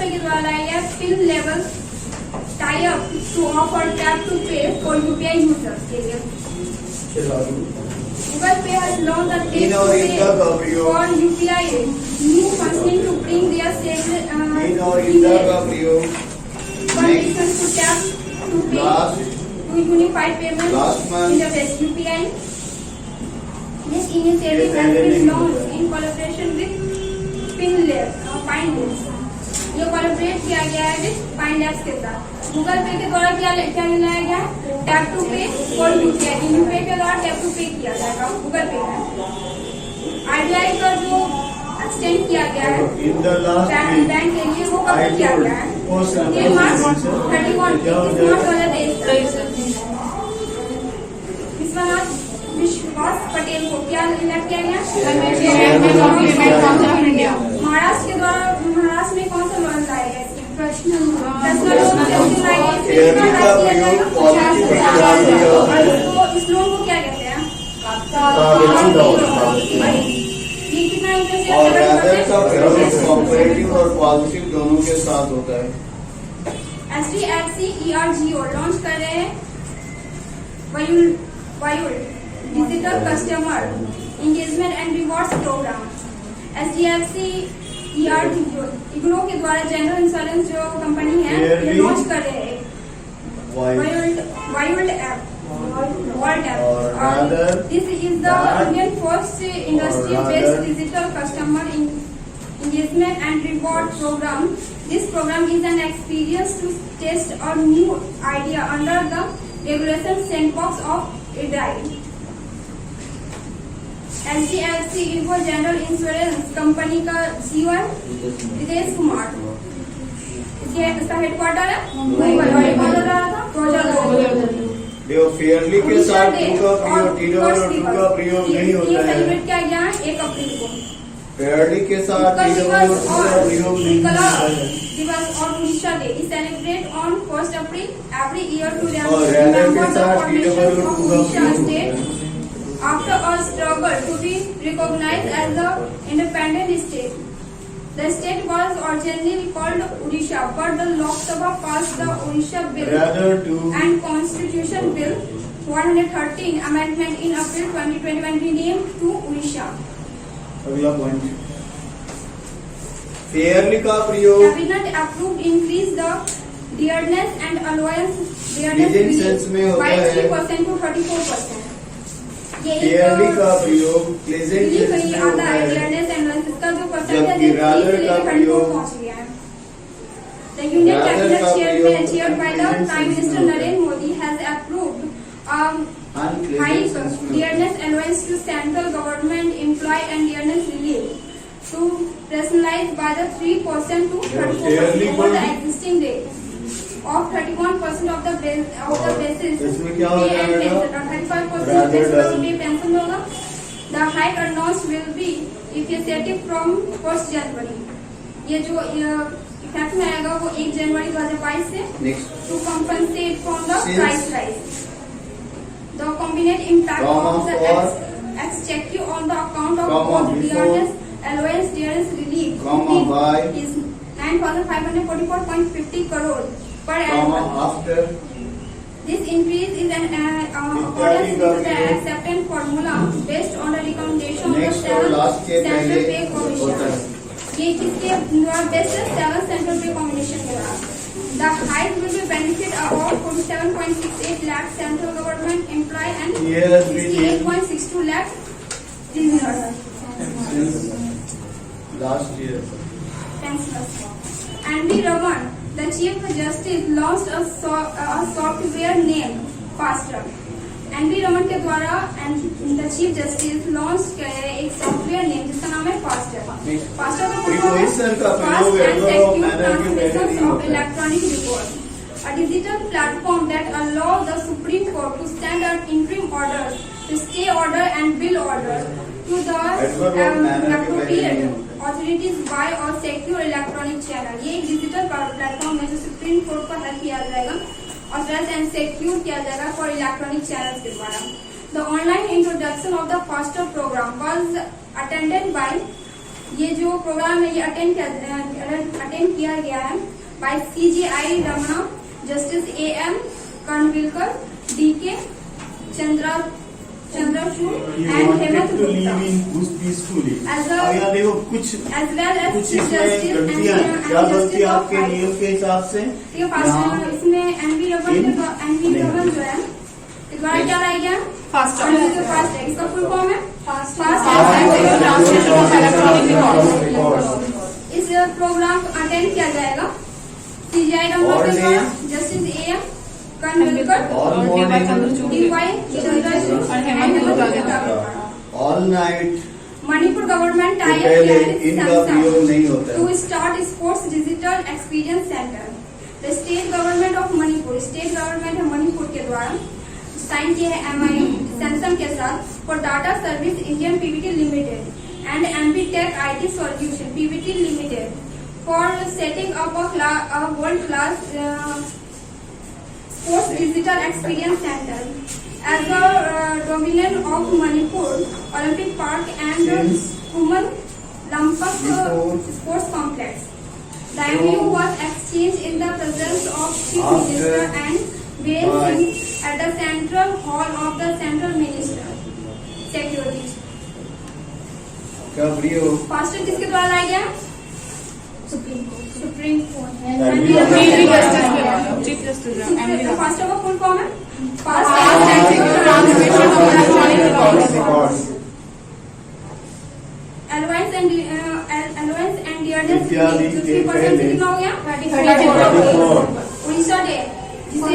पे के द्वारा लाया गया pin level tie up to offer tap to pay for UPI users के लिए। Google Pay has launched a tap to pay for UPI new functioning to bring their saved conditions to tap to pay to unified payment interface UPI. This initiative has been launched in collaboration with PineLabs. ये collaborate किया गया है with PineLabs के साथ। Google पे के द्वारा क्या लाया गया है टैप टू पे और यूपीआई यूपीआई के द्वारा टैप टू पे किया जाएगा गूगल पे में। आरबीआई का जो एक्सटेंड किया गया है बैंक के लिए वो कब किया गया है ये मार्च 31 विश्वनाथ विश्वास पटेल को क्या इलेक्ट किया गया महाराष्ट्र के द्वारा। महाराष्ट्र में कौन सा लोन लाया गया पर्सनल इस लोन को क्या कहते हैं ये कितना इंटरेस्ट कॉपरेटिव और पॉजिटिव दोनों के साथ होता है। HDFC ERGO लॉन्च कर रहे हैं वायुल digital customer engagement and rewards programme. HDFC IGNOU के द्वारा जनरल इंश्योरेंस जो कंपनी है ये लॉन्च कर रहे हैं वायुल्ड app world app. This is the Indian first industry based digital customer engagement and reward program. This program is an experience to test a new idea under the regulation sandbox of IRDAI. HDFC इनको general insurance company का CEO है रितेश कुमार। इसका headquarter है मुंबई और ये कौन रहा था 2002। फेयरली के साथ का प्रयोग नहीं होता है। सेलिब्रेट किया गया है 1 अप्रैल को। फेयरली के साथ प्रयोग नहीं होता है। दिवस और Orissa day is celebrated on 1 April every year to remember the formation of Odisha state. After a struggle to be recognized as an independent state, the state was originally called Odisha, but the Lok Sabha passed the Odisha Bill and Constitution Bill 113 amendment in April 2020 and renamed to Odisha. अगला point Fairlie का प्रयोग Cabinet approved increase the dearness and allowance by 3% to 34%. Fairlie का प्रयोग pleasant कहीं आता है dearness and loss इसका जो परसेंटेज है 30 से 100 पहुंच गया है। The Union Cabinet chaired by the Prime Minister Narendra Modi has approved high dearness allowance to central government employee and dearness relief to personalize by the 3% to 34% over the existing rate of 31% of the basis pay and pension, 35% pay pension होगा। The hike announced will be effective from 1st January. ये जो effect में आएगा वो 1 जनवरी 2022 से to compensate from the price rise. The combined impact of the exchequer on the account of both dearness allowance dearness relief is 9,544.50 crore per annum. After this increase is an accordance with the acceptance formula based on the recommendation of the 7th Central Pay Commission. ये किसके द्वारा best है 7th Central Pay Commission के द्वारा। The hike will be benefit about 47.68 lakh central government employee and 68.62 lakh prisoners. Last year. N.V. Raman, the Chief Justice, launched a software named Faster. N.V. Raman के द्वारा the Chief Justice launched एक software name जिसका नाम है Faster. Faster का fast and secure transmission of electronic record, a digital platform that allows the Supreme Court to send an interim order, to stay order and bill order to the appropriate authorities by or secure electronic channel. ये एक digital platform है जो supreme court को help किया जाएगा authorise and secure किया जाएगा for electronic channels के द्वारा। The online introduction of the Faster program was attended by ये जो प्रोग्राम है ये अटेंड किया गया है by CJI Ramana, justice AM Khanwilkar, DK Chandrachud and Hemant Gupta as well as कुछ Chief इसमें Justice गलतियां हैं। and क्या गलती Justice of आपके High नियम के हिसाब से? ठीक है। फास्ट इसमें NV रमन जो है के द्वारा क्या लाया गया? फास्ट है। इसका फुल फॉर्म है फास्ट इस प्रोग्राम को अटेंड किया जाएगा CJI रमना के द्वारा, justice AM Khanwilkar, DY Chandrachud and Hemant Gupta. All night Manipur government के टाई पहले इनका प्रयोग नहीं होता है। To start sports digital experience centre. The state government of Manipur, state government Manipur के द्वारा साइन किया है MI सैमसंग के साथ for data service Indian PVT limited and MP take IT solution PVT limited for setting up a world class sports digital experience centre as the dominant of Manipur Olympic Park and Human Lampak Sports Complex. The MOU was exchanged in the presence of Chief Minister and Biren Singh at the Central Hall of the Central Minister Security. क्या प्रियो? Faster किसके द्वारा लाया गया? Supreme court. Faster का full form है fast एलवाइंस and dearness इत्यादि के 3% पहले कितना हो गया? 34 उड़ीसा डे जिसे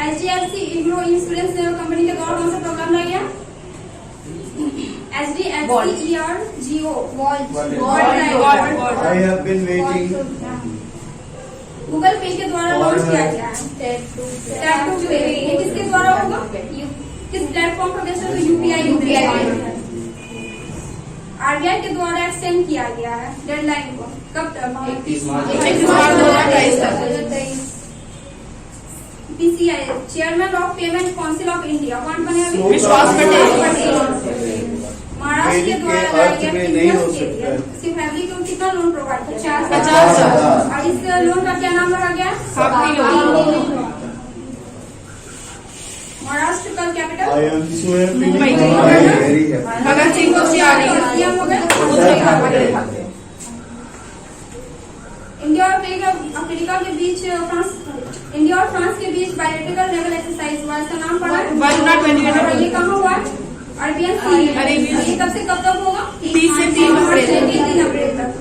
HDFC एग्रो इंश्योरेंस कंपनी के द्वारा कौन सा प्रोग्राम लाया गया? HDFC ERGO I have been waiting Google पे के द्वारा लॉन्च किया गया है टैप टू पे। ये किसके द्वारा होगा? किस प्लेटफॉर्म पर बेस्ड होगा? UPI RBI के द्वारा एक्सटेंड किया गया है डेडलाइन को कब तक? 31 मार्च 2023। PCI chairman of payment council of India कौन बने? विश्वास पटेल। महाराष्ट्र के द्वारा सिर्फ फैमिली को कितना लोन प्रोवाइड किया? 50,000। और इस लोन का क्या नाम रखा गया? महाराष्ट्र का कैपिटल भगत सिंह कोश्यारी। इंडिया और अफ्रीका के बीच इंडिया और फ्रांस के बीच बायोलॉजिकल लेवल एक्सरसाइज हुआ, इसका नाम पड़ा है। ये कहाँ हुआ? अरेबियन सी। ये कब से कब तक होगा? 30 से 3 अप्रैल तक।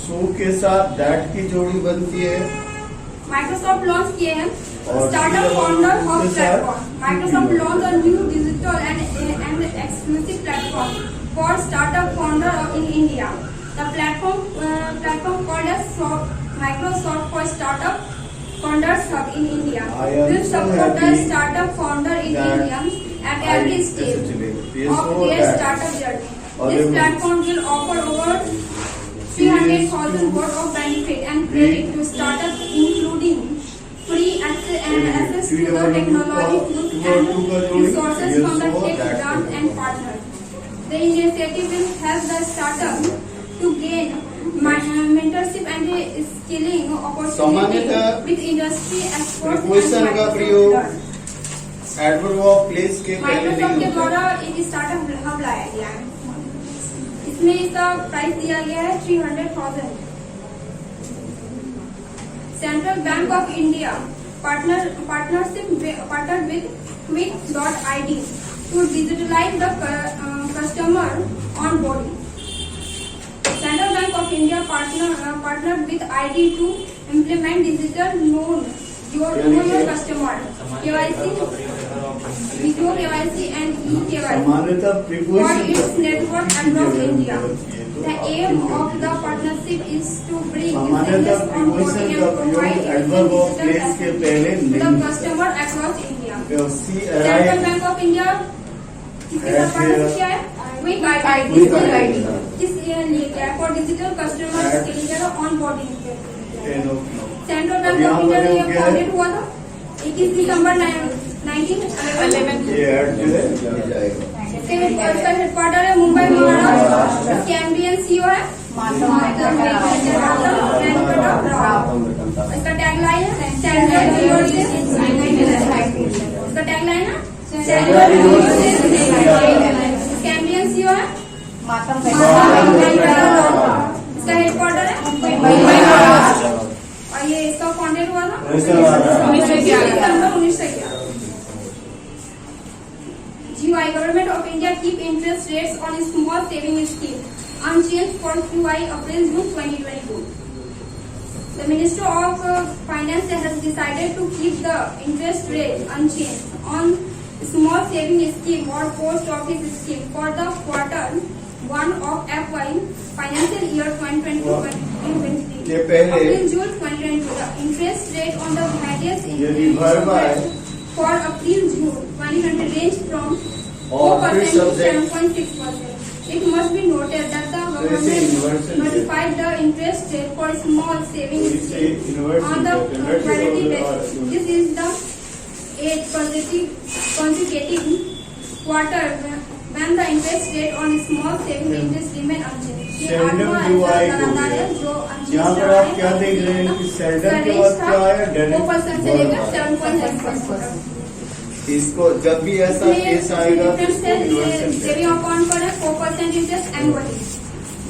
सो के साथ दैट की जोड़ी बनती है। माइक्रोसॉफ्ट लॉन्च किए हैं startup founder hub platform. Microsoft launch a new digital and exclusive platform for startup founder in India. The platform called as Microsoft for Startup Founders Hub in India will support the startup founder in India at every stage of their startup journey. This platform will offer over 300,000 worth of benefit and credit to startups, including free access to the technology tools and resources from the tech giants and partners. The initiative will help the startup to gain mentorship and skilling opportunity with industry experts. Question का प्रयोग adverb of place के पहले Microsoft के नहीं द्वारा एक startup hub लाया गया है। इसमें इसका प्राइस दिया गया है 300,000। Central bank of India partnered with Quick.id to digitalize the customer onboarding. Central Bank of India partnered with ID to implement digital know your customer KYC, video KYC and e-KYC for its network across India. The aim of the partnership is to bring seamless onboarding and provide digital access to the customer across India. Central Bank of India किसके साथ partnership किया है? Quick.id किस लिए क्या है? For digital customer के लिए on boarding. Central bank of India ने ये फाउंडेड हुआ था 21 दिसंबर 1911। ये ऐड जो है ये जाएगा। इसका हेडक्वार्टर है मुंबई महाराष्ट्र। इसके एमडी सीईओ है इसका टैगलाइन है सेंट्रल यूनिवर्सिटी। इसका टैगलाइन है सेंट्रल यूनिवर्सिटी। इसका एमडी सीईओ है इसका हेडक्वार्टर है मुंबई महाराष्ट्र। और ये इसका फाउंडेड हुआ था 1911। GUI Government of India keep interest rates on small saving scheme unchanged for QI April-June 2022. The Minister of Finance has decided to keep the interest rate unchanged on small saving scheme or post office scheme for the quarter 1 of FY financial year 2022-2023. ये पहले April-June 2022. The interest rate on the various ये reverse है for April-June 2020 range from और 4% फिर to subject 7.6%. It must be noted that the government notified the interest rate for small savings scheme on the priority basis. This is the 8th consecutive quarter when the interest rate on small savings interest remain unchanged. ये सेंडम आठवां जो ऐसा आए लगातार है जो यहाँ पर आप क्या देख रहे हैं कि सेंडम के बाद क्या आया? 4% से लेकर 7.6%. इसको जब भी ऐसा केस आएगा तो इसको यूनिवर्सल सेविंग अकाउंट पर है 4% interest annually.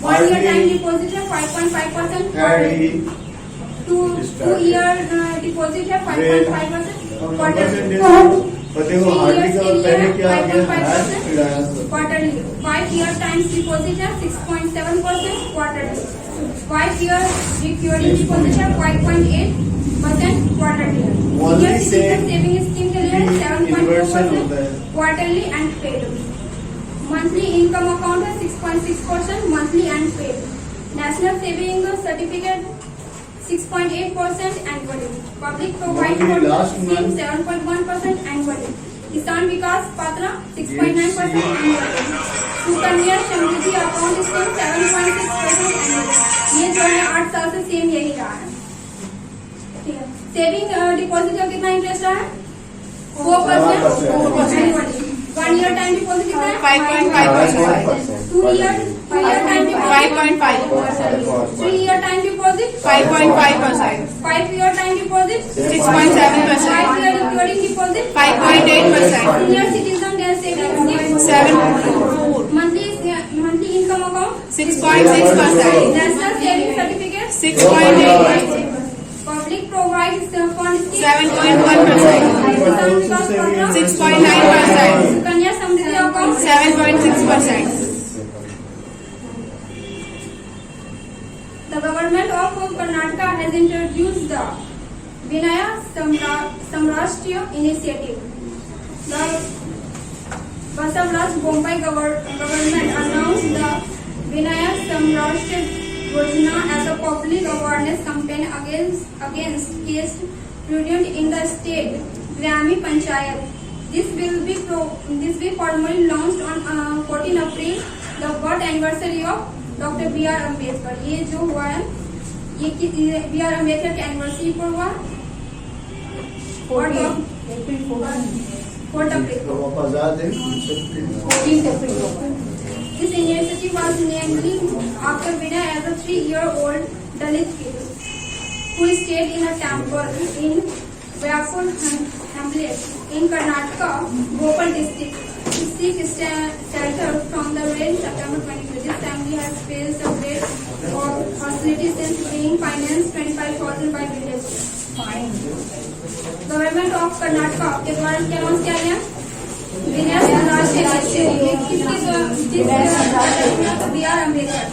1 year time deposit है 5.5%। 2 ईयर डिपॉजिट है 5.5%। देखो हार्डली का पहले क्या आ गया क्वार्टरली। 5 ईयर टाइम डिपॉजिट है 6.7% क्वार्टरली। 5 ईयर रिक्योरिंग डिपॉजिट है 5.8% quarterly. Senior citizen saving scheme के लिए 7.4% quarterly and paid. Monthly income account है 6.6% monthly and paid. National saving certificate 6.8% annually. Public provide scheme 7.1% annually. किसान विकास Patra 6.9% annually. Sukanya Samriddhi account scheme 7.6% annually. ये जो है 8 साल से सेम यही रहा है। ठीक है। सेविंग डिपॉजिट का कितना इंटरेस्ट रहा है 4% एनुअली। 1 ईयर टाइम डिपॉजिट कितना है 5.5%. 2 year time deposit 5.5%. 3 year time deposit 5.5%. 5 year time deposit 6.7%. 5 year recurring deposit 5.8%. Senior citizen saving scheme 7.4%. Monthly income account 6.6%. National saving certificate 6.8%. Public provide fund scheme 7.1%. किसान विकास Patra 6.9%. Sukanya Samriddhi account 7.6%. The government of Karnataka has introduced the Vinaya Samrashtriya initiative. The Basavaraj Bombay government announced the Vinaya Samrashtriya Yojana as a public awareness campaign against caste prevalent in the state Grami Panchayat. This will be formally launched on 14 April, the birth anniversary of doctor B.R. Ambedkar. ये जो हुआ है ये B.R. Ambedkar के anniversary पर हुआ 4 अप्रैल को। This initiative was named after Vinay as a 3-year-old Dalit kid who stayed in a temple in Vyapur hamlet in Karnataka, Bhopal district. To seek shelter from the rain September 22. This family has faced a great hostility since being financed 25,000 by village. Government of Karnataka के द्वारा क्या announce किया गया विनय राष्ट्रीय B.R. Ambedkar